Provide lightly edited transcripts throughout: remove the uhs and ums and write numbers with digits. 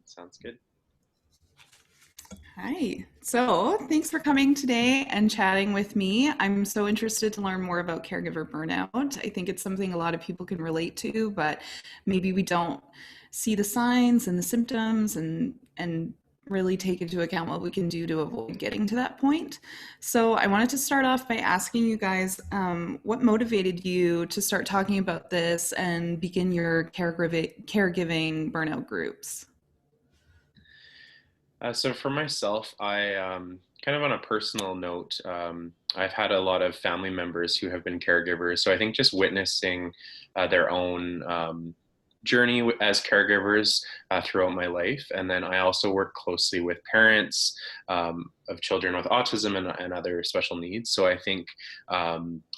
Sounds good. Hi. So, thanks for coming today and chatting with me. I'm so interested to learn more about caregiver burnout. I think it's something a lot of people can relate to, but maybe we don't see the signs and the symptoms and really take into account what we can do to avoid getting to that point. So, I wanted to start off by asking you guys what motivated you to start talking about this and begin your caregiving burnout groups? So for myself, kind of on a personal note, I've had a lot of family members who have been caregivers. So I think just witnessing their own journey as caregivers throughout my life. And then I also work closely with parents of children with autism and other special needs. So I think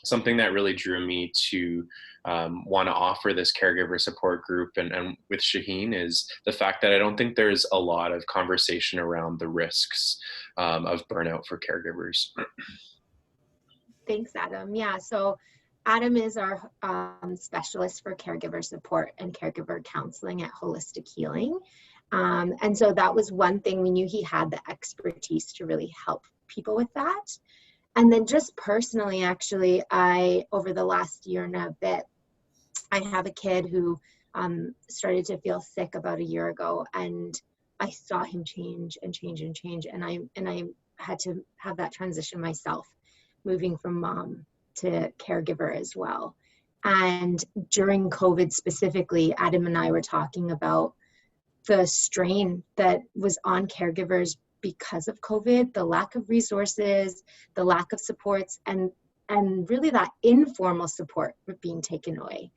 something that really drew me to want to offer this caregiver support group and with Shaheen is the fact that I don't think there's a lot of conversation around the risks of burnout for caregivers. Thanks, Adam. Yeah, so Adam is our specialist for caregiver support and caregiver counseling at Holistic Healing. And so that was one thing we knew he had the expertise to really help people with that. And then just personally, actually, over the last year and a bit, I have a kid who started to feel sick about a year ago, and I saw him change and change and change. And I had to have that transition myself, moving from mom to caregiver as well. And during COVID specifically, Adam and I were talking about the strain that was on caregivers because of COVID, the lack of resources, the lack of supports, and really that informal support being taken away.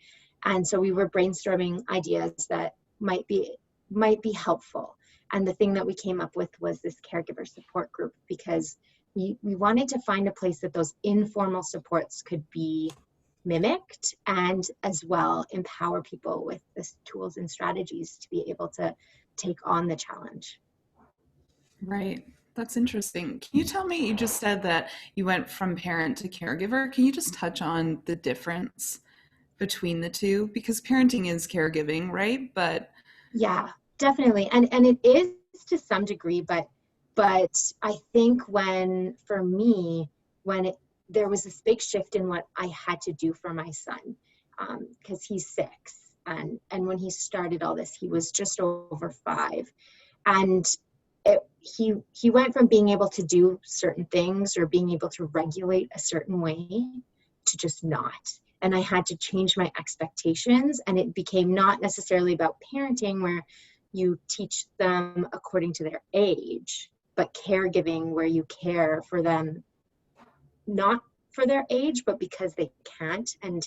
And so we were brainstorming ideas that might be helpful. And the thing that we came up with was this caregiver support group, because we wanted to find a place that those informal supports could be mimicked and as well empower people with the tools and strategies to be able to take on the challenge. Right. That's interesting. Can you tell me, you just said that you went from parent to caregiver. Can you just touch on the difference between the two? Because parenting is caregiving, right? But yeah, definitely. And it is to some degree, but I think for me, there was this big shift in what I had to do for my son, because he's 6. And when he started all this, he was just over 5. And he went from being able to do certain things or being able to regulate a certain way to just not. And I had to change my expectations, and it became not necessarily about parenting where you teach them according to their age, but caregiving where you care for them, not for their age, but because they can't. And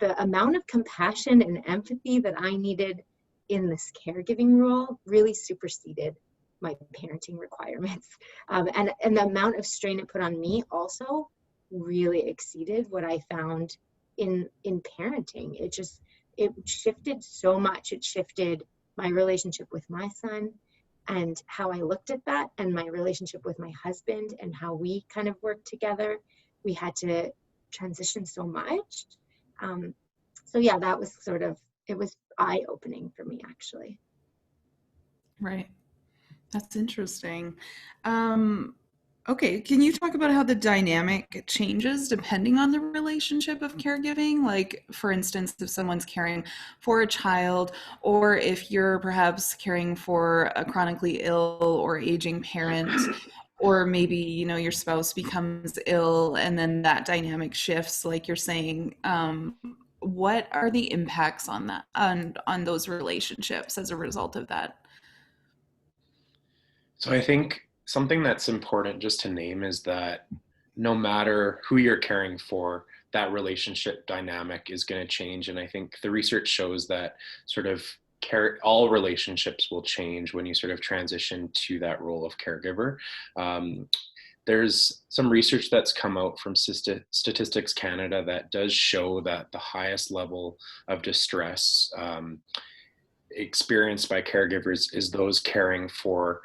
the amount of compassion and empathy that I needed in this caregiving role really superseded my parenting requirements. And the amount of strain it put on me also really exceeded what I found in parenting. It shifted so much. It shifted my relationship with my son and how I looked at that, and my relationship with my husband and how we kind of worked together. We had to transition so much. So yeah, that was it was eye-opening for me, actually. right. That's interesting. Okay, can you talk about how the dynamic changes depending on the relationship of caregiving? Like, for instance, if someone's caring for a child, or if you're perhaps caring for a chronically ill or aging parent, or maybe, your spouse becomes ill and then that dynamic shifts, like you're saying. What are the impacts on that, on those relationships as a result of that? So I think something that's important just to name is that no matter who you're caring for, that relationship dynamic is going to change. And I think the research shows that sort of all relationships will change when you sort of transition to that role of caregiver. There's some research that's come out from Statistics Canada that does show that the highest level of distress experienced by caregivers is those caring for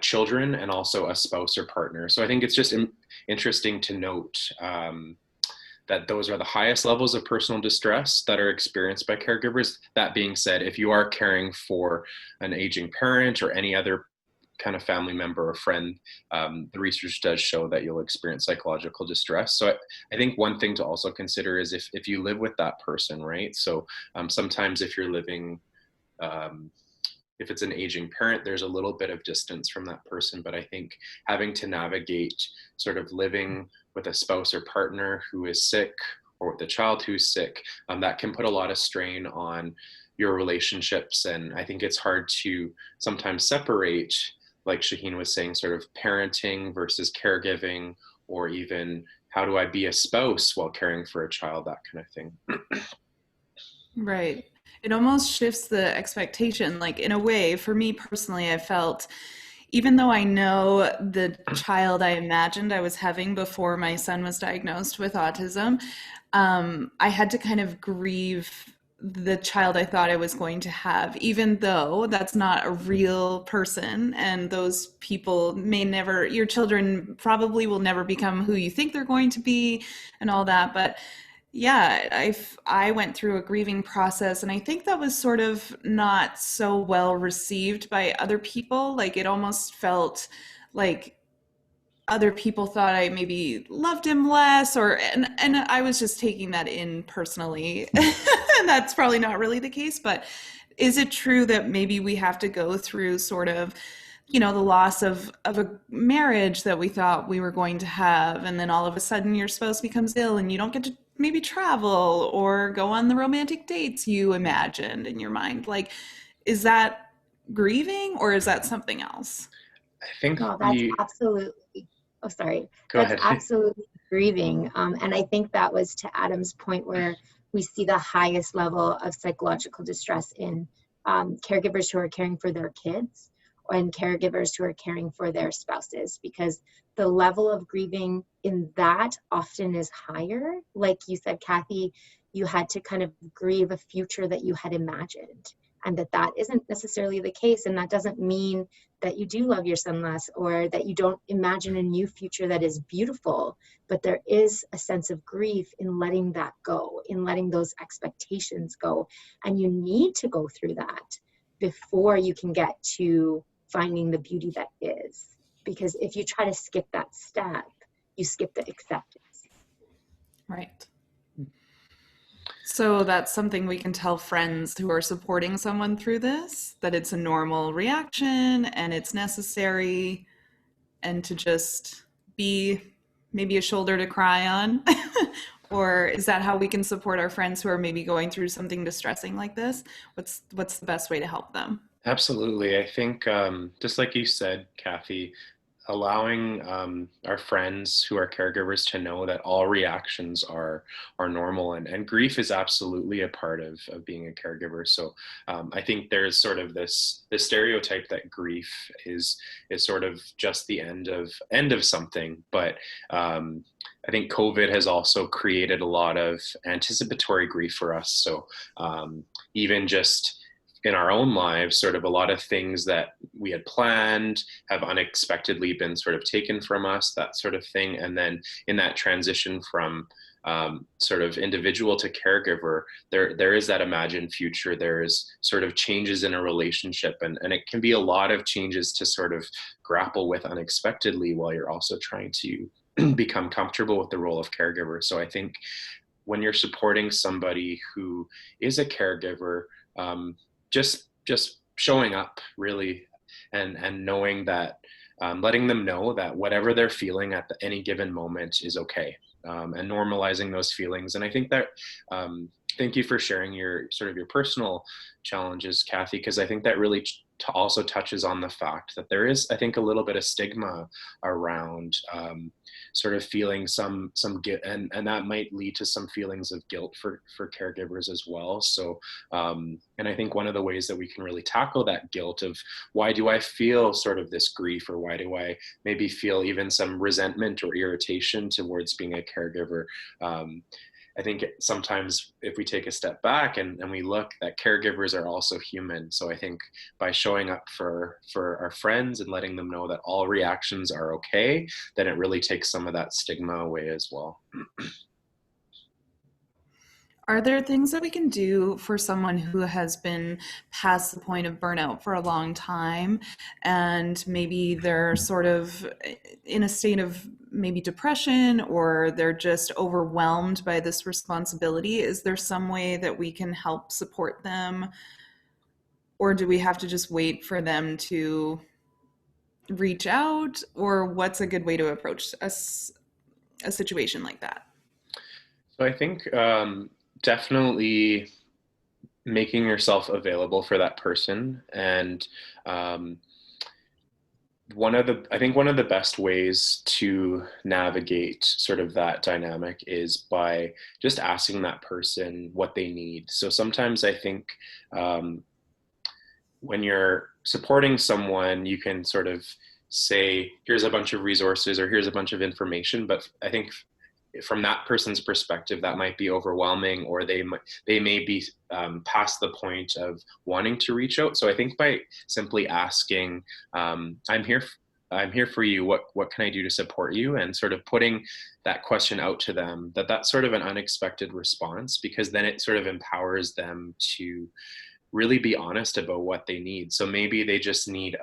children and also a spouse or partner. So I think it's just interesting to note that those are the highest levels of personal distress that are experienced by caregivers. That being said, if you are caring for an aging parent or any other kind of family member or friend, the research does show that you'll experience psychological distress. So I think one thing to also consider is if you live with that person, right? So sometimes if you're living, if it's an aging parent, there's a little bit of distance from that person. But I think having to navigate sort of living with a spouse or partner who is sick, or with a child who's sick, that can put a lot of strain on your relationships. And I think it's hard to sometimes separate, like Shaheen was saying, sort of parenting versus caregiving, or even how do I be a spouse while caring for a child, that kind of thing. Right. It almost shifts the expectation. Like, in a way, for me personally, I felt, even though I know the child I imagined I was having before my son was diagnosed with autism, I had to kind of grieve the child I thought I was going to have, even though that's not a real person. And those people may never, your children probably will never become who you think they're going to be and all that. But yeah, I went through a grieving process, and I think that was sort of not so well received by other people. Like, it almost felt like other people thought I maybe loved him less, or and I was just taking that in personally. And that's probably not really the case, but is it true that maybe we have to go through sort of, the loss of a marriage that we thought we were going to have, and then all of a sudden your spouse becomes ill and you don't get to maybe travel or go on the romantic dates you imagined in your mind? Like, is that grieving, or is that something else? I think No, that's we absolutely, oh, sorry. go That's ahead. absolutely grieving. And I think that was to Adam's point where we see the highest level of psychological distress in caregivers who are caring for their kids, and caregivers who are caring for their spouses, because the level of grieving in that often is higher. Like you said, Kathy, you had to kind of grieve a future that you had imagined, and that isn't necessarily the case. And that doesn't mean that you do love your son less, or that you don't imagine a new future that is beautiful, but there is a sense of grief in letting that go, in letting those expectations go. And you need to go through that before you can get to finding the beauty that is. Because if you try to skip that step, you skip the acceptance. Right. So that's something we can tell friends who are supporting someone through this, that it's a normal reaction and it's necessary, and to just be maybe a shoulder to cry on. Or is that how we can support our friends who are maybe going through something distressing like this? What's the best way to help them? Absolutely. I think, just like you said, Kathy, allowing our friends who are caregivers to know that all reactions are normal, and grief is absolutely a part of being a caregiver. So I think there's sort of this stereotype that grief is sort of just the end of something, but I think COVID has also created a lot of anticipatory grief for us. So even just in our own lives, sort of a lot of things that we had planned have unexpectedly been sort of taken from us, that sort of thing. And then in that transition from sort of individual to caregiver, there is that imagined future. There's sort of changes in a relationship, and it can be a lot of changes to sort of grapple with unexpectedly while you're also trying to become comfortable with the role of caregiver. So I think when you're supporting somebody who is a caregiver, just showing up really, and knowing that, letting them know that whatever they're feeling at any given moment is okay, and normalizing those feelings. And I think that, thank you for sharing your sort of your personal challenges, Kathy, because I think that really also touches on the fact that there is, I think, a little bit of stigma around sort of feeling some guilt, and that might lead to some feelings of guilt for caregivers as well. So and I think one of the ways that we can really tackle that guilt of why do I feel sort of this grief, or why do I maybe feel even some resentment or irritation towards being a caregiver, I think sometimes if we take a step back and we look, that caregivers are also human. So I think by showing up for our friends and letting them know that all reactions are okay, then it really takes some of that stigma away as well. Are there things that we can do for someone who has been past the point of burnout for a long time and maybe they're sort of in a state of maybe depression or they're just overwhelmed by this responsibility? Is there some way that we can help support them? Or do we have to just wait for them to reach out? Or what's a good way to approach a situation like that? So I think definitely making yourself available for that person. And um, one of the best ways to navigate sort of that dynamic is by just asking that person what they need. So sometimes I think um, when you're supporting someone, you can sort of say, here's a bunch of resources or here's a bunch of information. But I think from that person's perspective, that might be overwhelming, or they may be past the point of wanting to reach out. So I think by simply asking, I'm here for you. What can I do to support you? And sort of putting that question out to them, that's sort of an unexpected response, because then it sort of empowers them to really be honest about what they need. So maybe they just need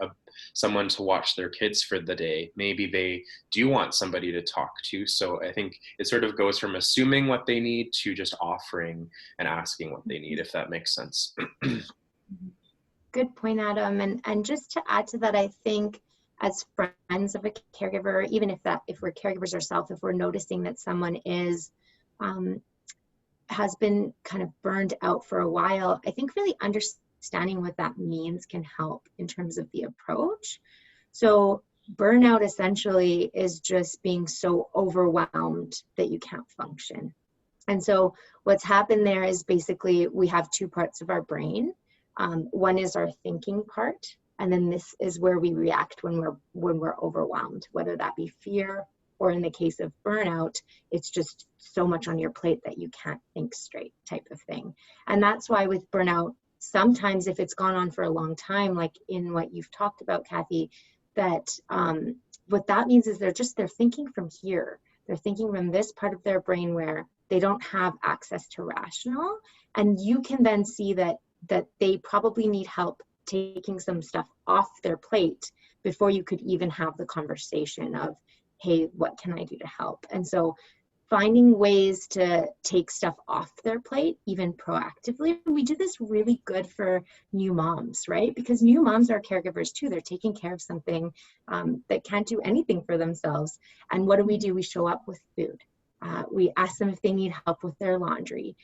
someone to watch their kids for the day. Maybe they do want somebody to talk to. So I think it sort of goes from assuming what they need to just offering and asking what they need, if that makes sense. Good point, Adam. And just to add to that, I think as friends of a caregiver, even if we're caregivers ourselves, if we're noticing that someone has been kind of burned out for a while, I think really understanding what that means can help in terms of the approach. So burnout essentially is just being so overwhelmed that you can't function. And so what's happened there is basically we have two parts of our brain. One is our thinking part, and then this is where we react when we're overwhelmed, whether that be fear, or in the case of burnout, it's just so much on your plate that you can't think straight type of thing. And that's why with burnout, sometimes if it's gone on for a long time, like in what you've talked about, Kathy, that what that means is they're thinking from here. They're thinking from this part of their brain where they don't have access to rational. And you can then see that they probably need help taking some stuff off their plate before you could even have the conversation of, hey, what can I do to help? And so finding ways to take stuff off their plate, even proactively. We do this really good for new moms, right? Because new moms are caregivers too. They're taking care of something that can't do anything for themselves. And what do? We show up with food. We ask them if they need help with their laundry.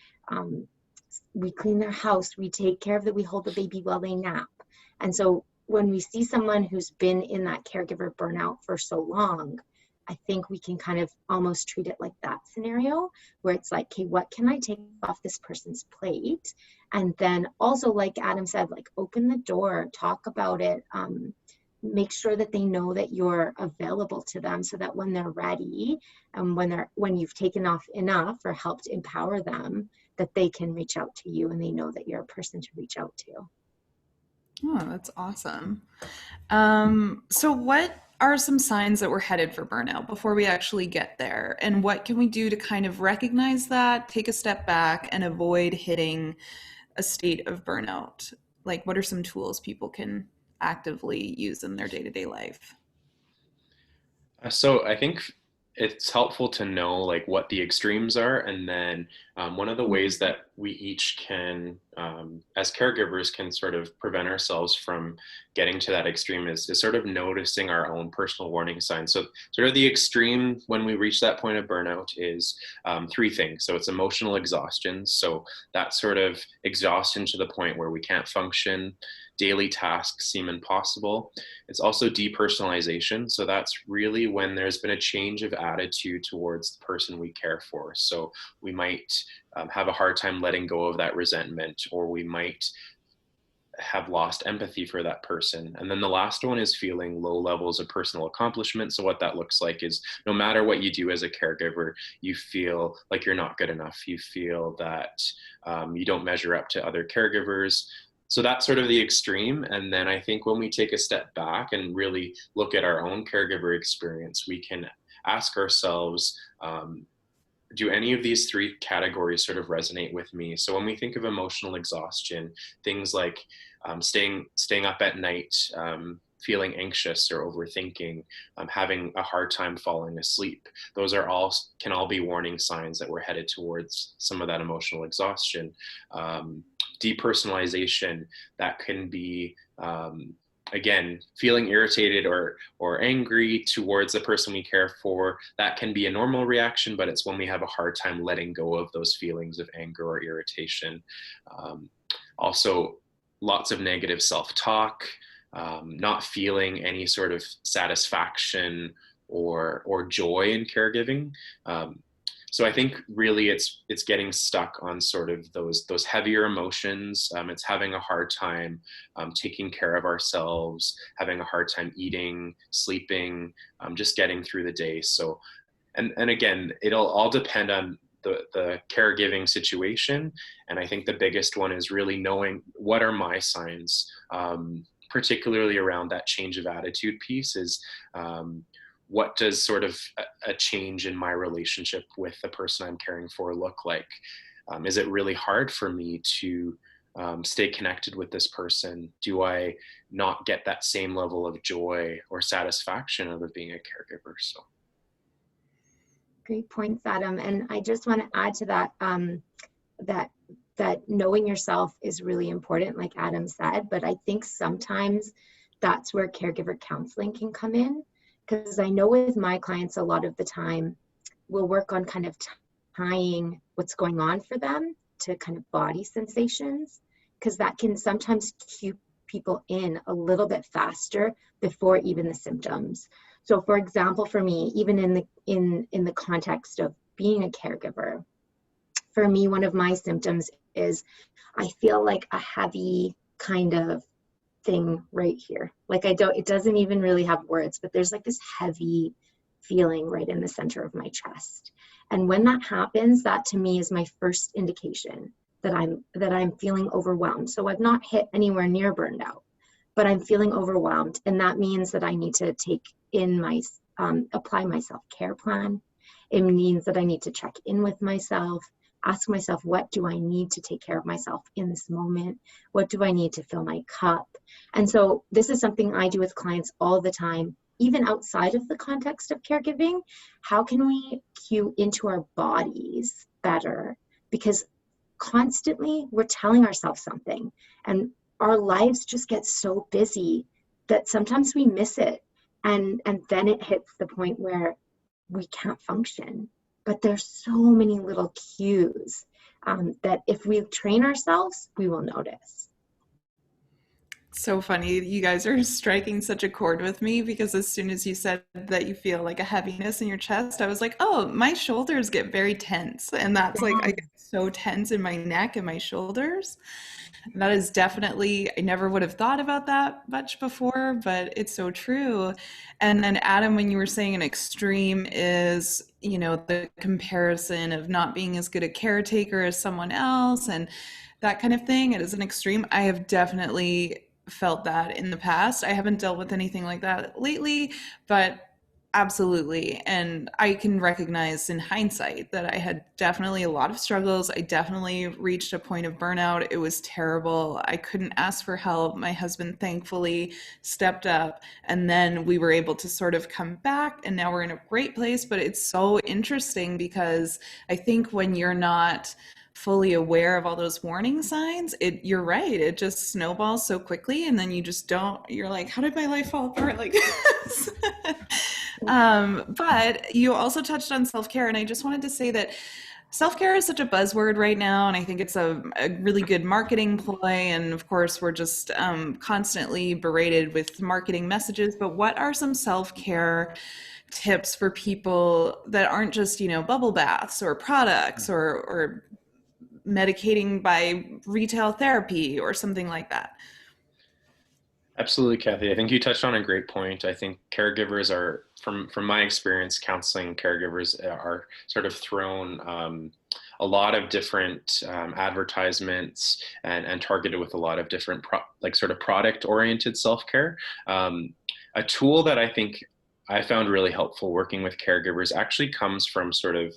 We clean their house. We take care of that. We hold the baby while they nap. And so when we see someone who's been in that caregiver burnout for so long, I think we can kind of almost treat it like that scenario where it's like, okay, what can I take off this person's plate? And then also, like Adam said, like open the door, talk about it, make sure that they know that you're available to them so that when they're ready and when you've taken off enough or helped empower them, that they can reach out to you and they know that you're a person to reach out to. Oh, that's awesome. So what are some signs that we're headed for burnout before we actually get there? And what can we do to kind of recognize that, take a step back, and avoid hitting a state of burnout? Like, what are some tools people can actively use in their day-to-day life? So I think it's helpful to know like what the extremes are, and then one of the ways that we each can, as caregivers, can sort of prevent ourselves from getting to that extreme is sort of noticing our own personal warning signs. So sort of the extreme when we reach that point of burnout is three things. So it's emotional exhaustion. So that sort of exhaustion to the point where we can't function. Daily tasks seem impossible. It's also depersonalization. So that's really when there's been a change of attitude towards the person we care for. So we might have a hard time letting go of that resentment, or we might have lost empathy for that person. And then the last one is feeling low levels of personal accomplishment. So what that looks like is no matter what you do as a caregiver, you feel like you're not good enough. You feel that you don't measure up to other caregivers. So that's sort of the extreme. And then I think when we take a step back and really look at our own caregiver experience, we can ask ourselves, do any of these three categories sort of resonate with me? So when we think of emotional exhaustion, things like staying up at night, feeling anxious or overthinking, having a hard time falling asleep, those can all be warning signs that we're headed towards some of that emotional exhaustion. Depersonalization, that can be again, feeling irritated or angry towards the person we care for. That can be a normal reaction, but it's when we have a hard time letting go of those feelings of anger or irritation. Also, lots of negative self-talk, not feeling any sort of satisfaction or joy in caregiving. So I think really it's getting stuck on sort of those heavier emotions. It's having a hard time taking care of ourselves, having a hard time eating, sleeping, just getting through the day. So, and again, it'll all depend on the caregiving situation. And I think the biggest one is really knowing what are my signs, particularly around that change of attitude piece is, what does sort of a change in my relationship with the person I'm caring for look like? Is it really hard for me to stay connected with this person? Do I not get that same level of joy or satisfaction out of being a caregiver? So, great points, Adam. And I just want to add to that, that knowing yourself is really important, like Adam said. But I think sometimes that's where caregiver counseling can come in. Because I know with my clients, a lot of the time, we'll work on kind of tying what's going on for them to kind of body sensations, because that can sometimes cue people in a little bit faster before even the symptoms. So for example, for me, even in the context of being a caregiver, for me, one of my symptoms is I feel like a heavy kind of thing right here. Like it doesn't even really have words, but there's like this heavy feeling right in the center of my chest. And when that happens, that to me is my first indication that I'm feeling overwhelmed. So I've not hit anywhere near burned out, but I'm feeling overwhelmed. And that means that I need to take in apply my self-care plan. It means that I need to check in with myself, ask myself, what do I need to take care of myself in this moment? What do I need to fill my cup? And so this is something I do with clients all the time, even outside of the context of caregiving. How can we cue into our bodies better? Because constantly we're telling ourselves something, and our lives just get so busy that sometimes we miss it. And then it hits the point where we can't function. But there's so many little cues that if we train ourselves, we will notice. So funny. You guys are striking such a chord with me, because as soon as you said that you feel like a heaviness in your chest, I was like, oh, my shoulders get very tense. And that's like, I get so tense in my neck and my shoulders. That is definitely, I never would have thought about that much before, but it's so true. And then Adam, when you were saying an extreme is, the comparison of not being as good a caretaker as someone else and that kind of thing, it is an extreme. I have definitely felt that in the past. I haven't dealt with anything like that lately, but absolutely. And I can recognize in hindsight that I had definitely a lot of struggles. I definitely reached a point of burnout. It was terrible. I couldn't ask for help. My husband thankfully stepped up, and then we were able to sort of come back, and now we're in a great place. But it's so interesting because I think when you're not fully aware of all those warning signs, you're right, it just snowballs so quickly, and then you're like, how did my life fall apart like this? But you also touched on self-care, and I just wanted to say that self-care is such a buzzword right now, and I think it's a really good marketing ploy, and of course we're just constantly berated with marketing messages. But what are some self-care tips for people that aren't just bubble baths or products or medicating by retail therapy or something like that? absolutely, Kathy. I think you touched on a great point. I think caregivers are, from my experience, counseling caregivers are sort of thrown a lot of different advertisements and targeted with a lot of different sort of product-oriented self-care. A tool that I think I found really helpful working with caregivers actually comes from sort of,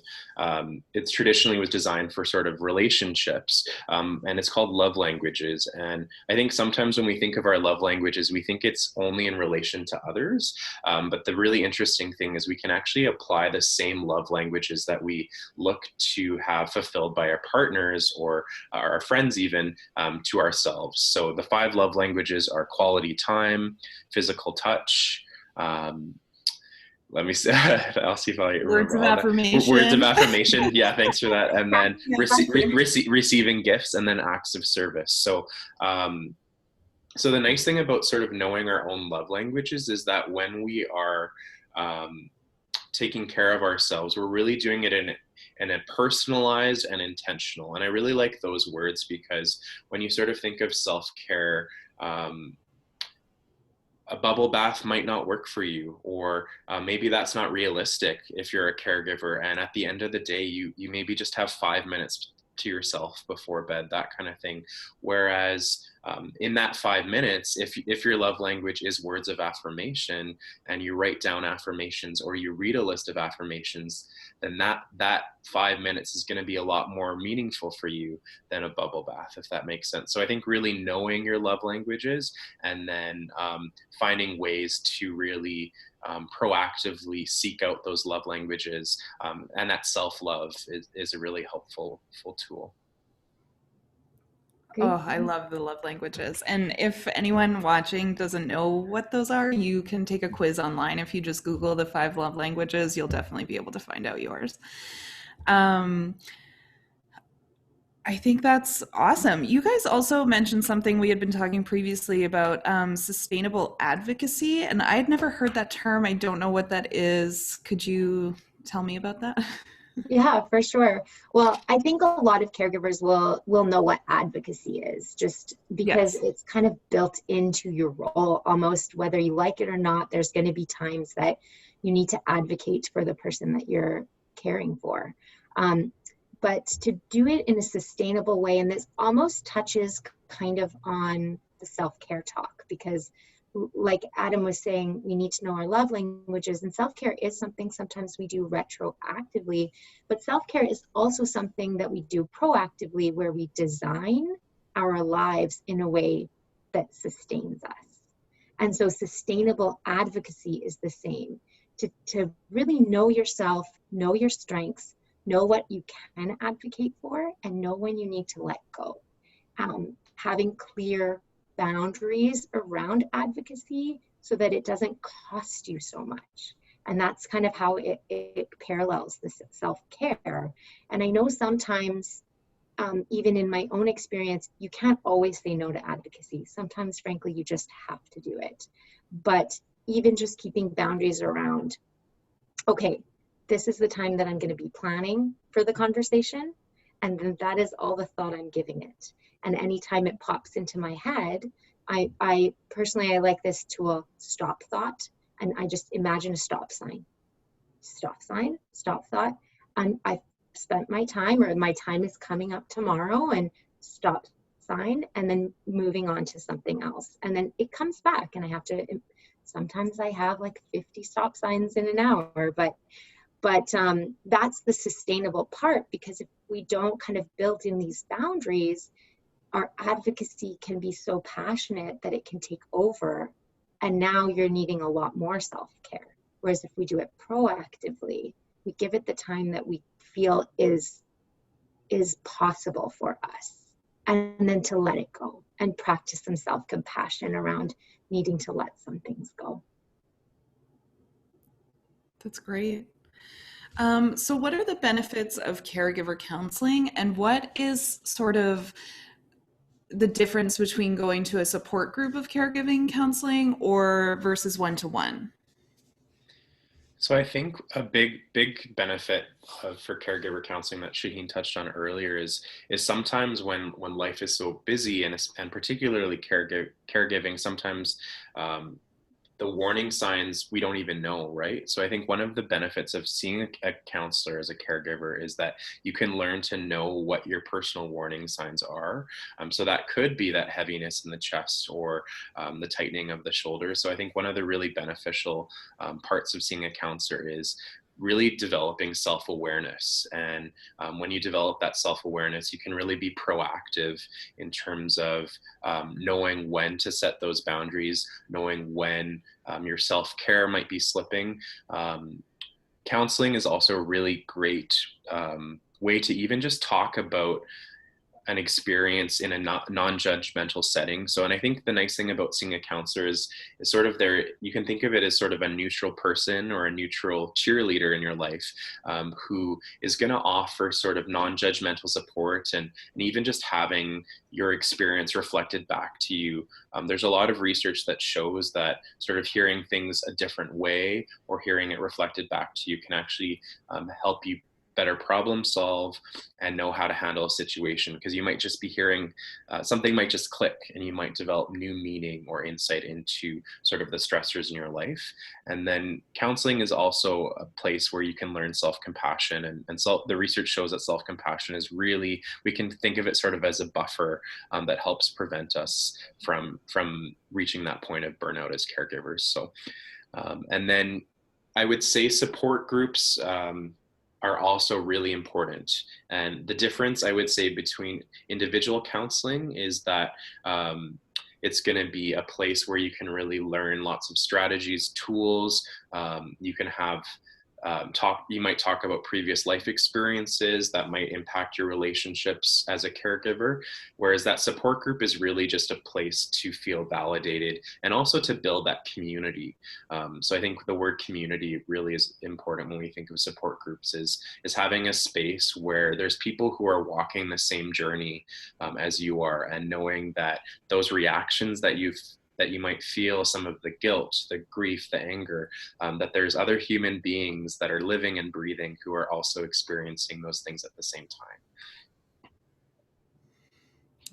it's traditionally was designed for sort of relationships, and it's called love languages. And I think sometimes when we think of our love languages, we think it's only in relation to others. But the really interesting thing is we can actually apply the same love languages that we look to have fulfilled by our partners or our friends even, to ourselves. So the 5 love languages are quality time, physical touch, let me see. I'll see if I Words remember of all that. Words of affirmation. affirmation. Yeah, thanks for that. And then Yeah, receiving gifts, and then acts of service. So the nice thing about sort of knowing our own love languages is that when we are taking care of ourselves, we're really doing it in a personalized and intentional. And I really like those words, because when you sort of think of self-care, a bubble bath might not work for you, or maybe that's not realistic if you're a caregiver. And at the end of the day, you maybe just have 5 minutes to yourself before bed, that kind of thing. Whereas in that 5 minutes, if your love language is words of affirmation, and you write down affirmations or you read a list of affirmations, then that 5 minutes is going to be a lot more meaningful for you than a bubble bath, if that makes sense. So I think really knowing your love languages, and then finding ways to really proactively seek out those love languages, and that self-love is a really helpful tool. Great. Oh, I love the love languages. And if anyone watching doesn't know what those are, you can take a quiz online. If you just Google the 5 love languages, you'll definitely be able to find out yours. I think that's awesome. You guys also mentioned something we had been talking previously about, sustainable advocacy, and I had never heard that term. I don't know what that is. Could you tell me about that? Yeah, for sure. Well, I think a lot of caregivers will know what advocacy is, just because Yes. it's kind of built into your role almost, whether you like it or not. There's going to be times that you need to advocate for the person that you're caring for. But to do it in a sustainable way, and this almost touches kind of on the self-care talk, because like Adam was saying, we need to know our love languages, and self-care is something sometimes we do retroactively, but self-care is also something that we do proactively, where we design our lives in a way that sustains us. And so sustainable advocacy is the same. To really know yourself, know your strengths, know what you can advocate for, and know when you need to let go. Having clear boundaries around advocacy so that it doesn't cost you so much. And that's kind of how it parallels this self-care. And I know sometimes, even in my own experience, you can't always say no to advocacy. Sometimes, frankly, you just have to do it. But even just keeping boundaries around, okay, this is the time that I'm going to be planning for the conversation, and then that is all the thought I'm giving it. And anytime it pops into my head, I personally, I like this tool, stop thought, and I just imagine a stop sign, stop thought. I've spent my time, or my time is coming up tomorrow, and stop sign, and then moving on to something else. And then it comes back, and I have to, sometimes I have like 50 stop signs in an hour, but that's the sustainable part, because if we don't kind of build in these boundaries, our advocacy can be so passionate that it can take over, and now you're needing a lot more self-care. Whereas if we do it proactively, we give it the time that we feel is possible for us, and then to let it go and practice some self-compassion around needing to let some things go. That's great. So what are the benefits of caregiver counseling, and what is sort of the difference between going to a support group of caregiving counseling or versus one-to-one? So I think a big benefit for caregiver counseling that Shaheen touched on earlier is sometimes when life is so busy, and particularly caregiving, sometimes the warning signs we don't even know, right? So I think one of the benefits of seeing a counselor as a caregiver is that you can learn to know what your personal warning signs are. So that could be that heaviness in the chest, or the tightening of the shoulders. So I think one of the really beneficial parts of seeing a counselor is really developing self-awareness. And when you develop that self-awareness, you can really be proactive in terms of knowing when to set those boundaries, knowing when your self-care might be slipping. Counseling is also a really great way to even just talk about an experience in a non-judgmental setting. So, and I think the nice thing about seeing a counselor is sort of there, you can think of it as sort of a neutral person or a neutral cheerleader in your life, who is going to offer sort of non-judgmental support, and even just having your experience reflected back to you. There's a lot of research that shows that sort of hearing things a different way or hearing it reflected back to you can actually help you better problem solve and know how to handle a situation, because you might just be hearing something might just click, and you might develop new meaning or insight into sort of the stressors in your life. And then counseling is also a place where you can learn self-compassion, and the research shows that self-compassion is really, we can think of it sort of as a buffer that helps prevent us from reaching that point of burnout as caregivers. So and then I would say support groups are also really important. And the difference, I would say, between individual counseling is that it's going to be a place where you can really learn lots of strategies, tools. You can have you might talk about previous life experiences that might impact your relationships as a caregiver, whereas that support group is really just a place to feel validated and also to build that community. So I think the word community really is important when we think of support groups, is having a space where there's people who are walking the same journey as you are, and knowing that those reactions that you might feel, some of the guilt, the grief, the anger, that there's other human beings that are living and breathing who are also experiencing those things at the same time.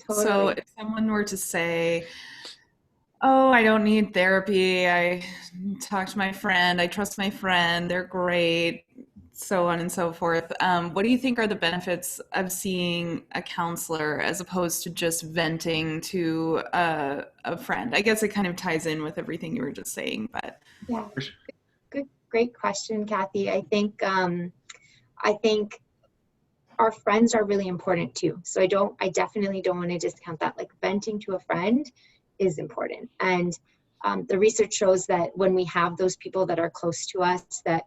So Totally. if someone were to say, oh, I don't need therapy, I talk to my friend, I trust my friend, they're great, so on and so forth. What do you think are the benefits of seeing a counselor as opposed to just venting to a friend? I guess it kind of ties in with everything you were just saying, but Yeah, good, great question, Kathy. I think our friends are really important too. So I definitely don't want to discount that. Like, venting to a friend is important. And the research shows that when we have those people that are close to us that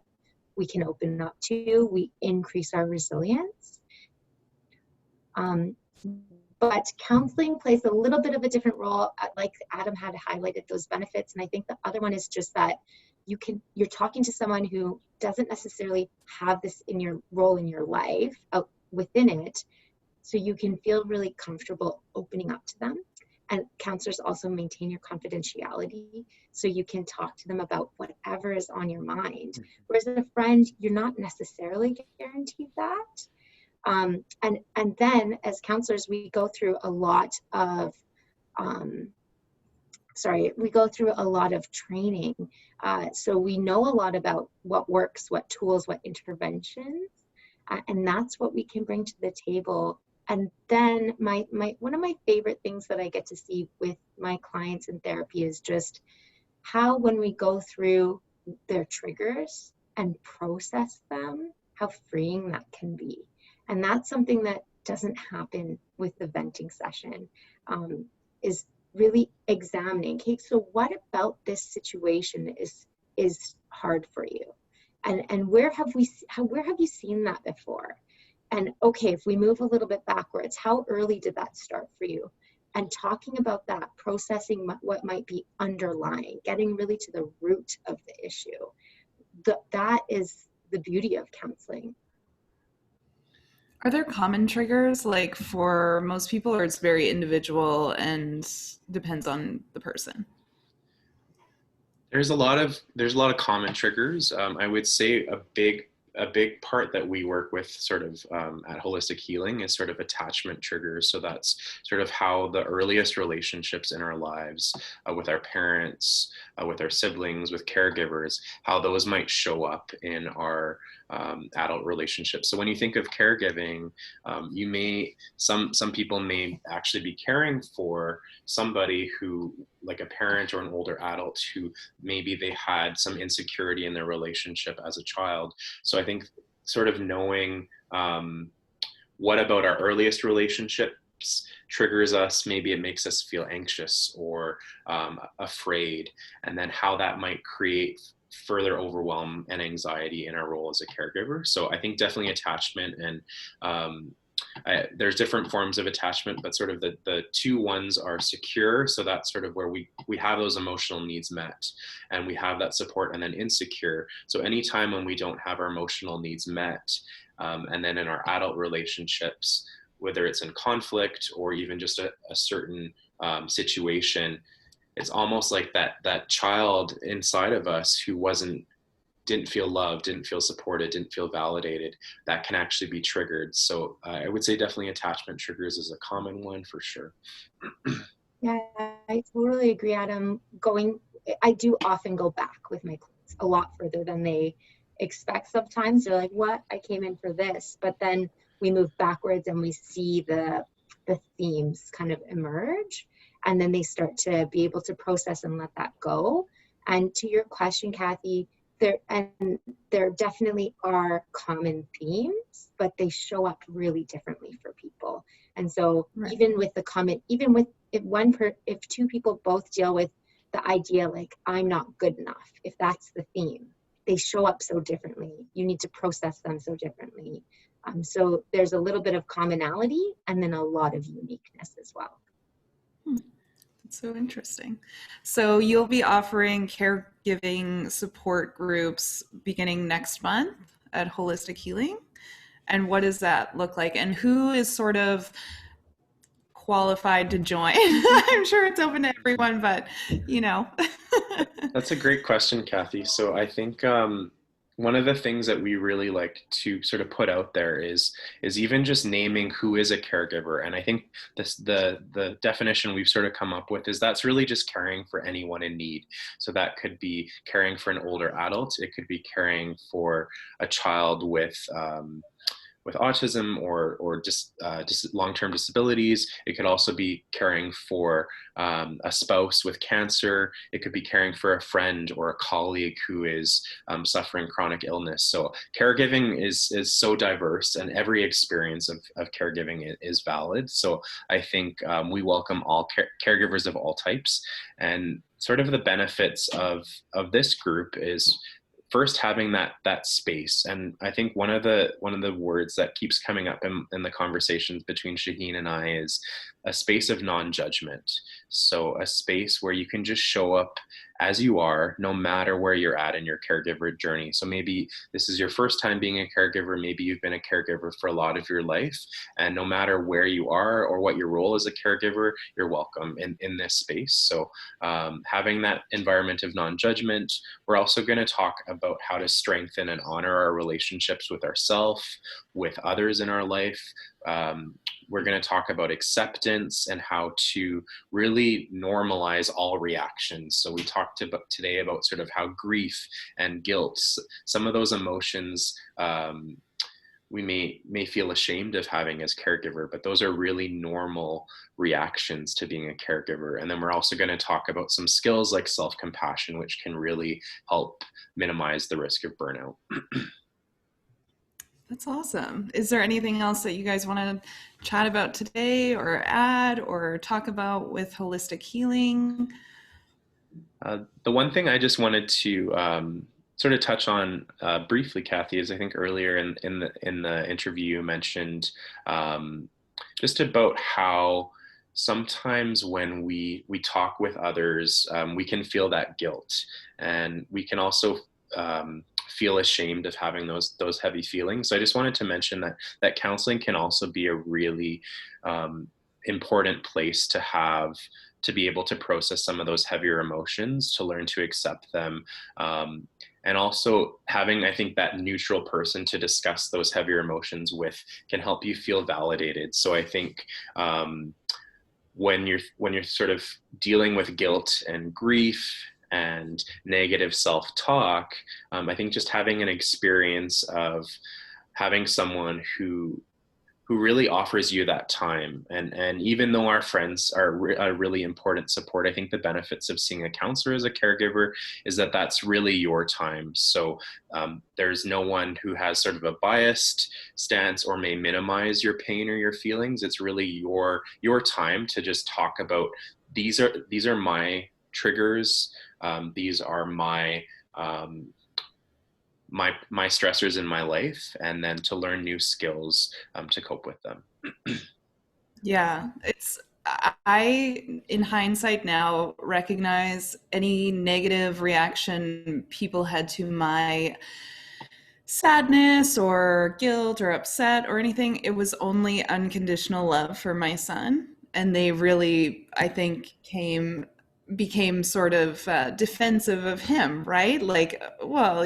we can open up to, we increase our resilience. But counseling plays a little bit of a different role. Like Adam had highlighted those benefits. And I think the other one is just that you're talking to someone who doesn't necessarily have this in your role in your life within it. So you can feel really comfortable opening up to them. And counselors also maintain your confidentiality, so you can talk to them about whatever is on your mind. Whereas a friend, you're not necessarily guaranteed that. And then as counselors, we go through a lot of training. So we know a lot about what works, what tools, what interventions, and that's what we can bring to the table. And then one of my favorite things that I get to see with my clients in therapy is just how, when we go through their triggers and process them, how freeing that can be. And that's something that doesn't happen with the venting session, is really examining, okay, so what about this situation is hard for you? And where have you seen that before? And okay, if we move a little bit backwards, how early did that start for you? And talking about that, processing what might be underlying, getting really to the root of the issue. That is the beauty of counseling. are there common triggers like for most people, or it's very individual and depends on the person? There's a lot of common triggers. I would say a big a big part that we work with sort of at Holistic Healing is sort of attachment triggers. So that's sort of how the earliest relationships in our lives with our parents, with our siblings, with caregivers, how those might show up in our adult relationships. So when you think of caregiving, some people may actually be caring for somebody who, like a parent or an older adult, who maybe they had some insecurity in their relationship as a child. So I think sort of knowing what about our earliest relationships triggers us, maybe it makes us feel anxious or afraid, and then how that might create further overwhelm and anxiety in our role as a caregiver. So I think definitely attachment, and there's different forms of attachment, but sort of the two ones are secure. So that's sort of where we have those emotional needs met and we have that support, and then insecure. So anytime when we don't have our emotional needs met, and then in our adult relationships, whether it's in conflict or even just a certain situation, it's almost like that child inside of us who didn't feel loved, didn't feel supported, didn't feel validated, that can actually be triggered. So I would say definitely attachment triggers is a common one for sure. Yeah, I totally agree, Adam. I do often go back with my clients a lot further than they expect. Sometimes they're like, what? I came in for this. But then we move backwards and we see the themes kind of emerge. And then they start to be able to process and let that go. And to your question, Kathy, there definitely are common themes, but they show up really differently for people. And so Right. even with if two people both deal with the idea like I'm not good enough, if that's the theme, they show up so differently. You need to process them so differently. So there's a little bit of commonality and then a lot of uniqueness as well. That's so interesting. So you'll be offering caregiving support groups beginning next month at Holistic Healing. And what does that look like? And who is sort of qualified to join? I'm sure it's open to everyone, but That's a great question, Kathy. So I think one of the things that we really like to sort of put out there is even just naming who is a caregiver. And I think the definition we've sort of come up with is that's really just caring for anyone in need. So that could be caring for an older adult. It could be caring for a child with autism or just long-term disabilities. It could also be caring for a spouse with cancer. It could be caring for a friend or a colleague who is suffering chronic illness. So caregiving is so diverse, and every experience of caregiving is valid. So I think we welcome all caregivers of all types. And sort of the benefits of this group is first having that space. And I think one of the words that keeps coming up in the conversations between Shaheen and I is a space of non-judgment. So a space where you can just show up as you are, no matter where you're at in your caregiver journey. So maybe this is your first time being a caregiver. Maybe you've been a caregiver for a lot of your life. And no matter where you are or what your role as a caregiver, you're welcome in this space. So having that environment of non-judgment. We're also going to talk about how to strengthen and honor our relationships with ourselves, with others in our life. We're going to talk about acceptance and how to really normalize all reactions. So we talked today about sort of how grief and guilt, some of those emotions we may feel ashamed of having as caregiver, but those are really normal reactions to being a caregiver. And then we're also going to talk about some skills like self-compassion, which can really help minimize the risk of burnout. That's awesome. Is there anything else that you guys want to chat about today or add or talk about with Holistic Healing? The one thing I just wanted to sort of touch on briefly, Kathy, is I think earlier in the interview you mentioned just about how sometimes when we talk with others, we can feel that guilt, and we can also feel ashamed of having those heavy feelings. So I just wanted to mention that counseling can also be a really important place to have to be able to process some of those heavier emotions, to learn to accept them. And also having, I think, that neutral person to discuss those heavier emotions with can help you feel validated. So I think when you're sort of dealing with guilt and grief and negative self-talk, I think just having an experience of having someone who really offers you that time. And even though our friends are a really important support, I think the benefits of seeing a counselor as a caregiver is that that's really your time. So there's no one who has sort of a biased stance or may minimize your pain or your feelings. It's really your time to just talk about, these are my triggers. These are my stressors in my life, and then to learn new skills to cope with them. Yeah, I, in hindsight now, recognize any negative reaction people had to my sadness or guilt or upset or anything. It was only unconditional love for my son. And they really, I think, became sort of defensive of him, right? Like, well,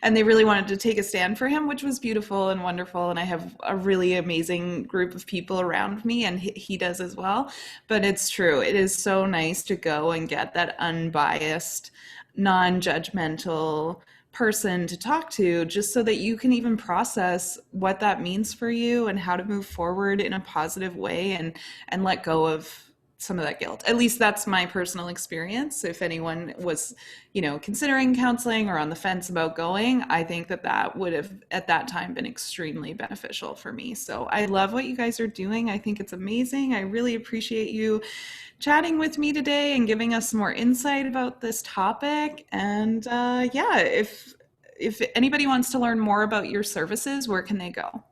and they really wanted to take a stand for him, which was beautiful and wonderful. And I have a really amazing group of people around me, and he does as well. But it's true. It is so nice to go and get that unbiased, non-judgmental person to talk to, just so that you can even process what that means for you and how to move forward in a positive way, and let go of some of that guilt. At least that's my personal experience. If anyone was, considering counseling or on the fence about going, I think that would have at that time been extremely beneficial for me. So I love what you guys are doing. I think it's amazing. I really appreciate you chatting with me today and giving us more insight about this topic. And if anybody wants to learn more about your services, where can they go?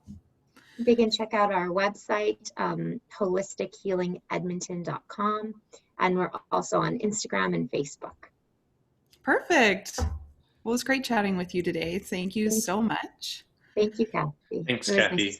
They can check out our website, holistichealingedmonton.com, and we're also on Instagram and Facebook. Perfect. Well, it was great chatting with you today. Thank you so much. Thank you, Kathy. Thanks, Kathy.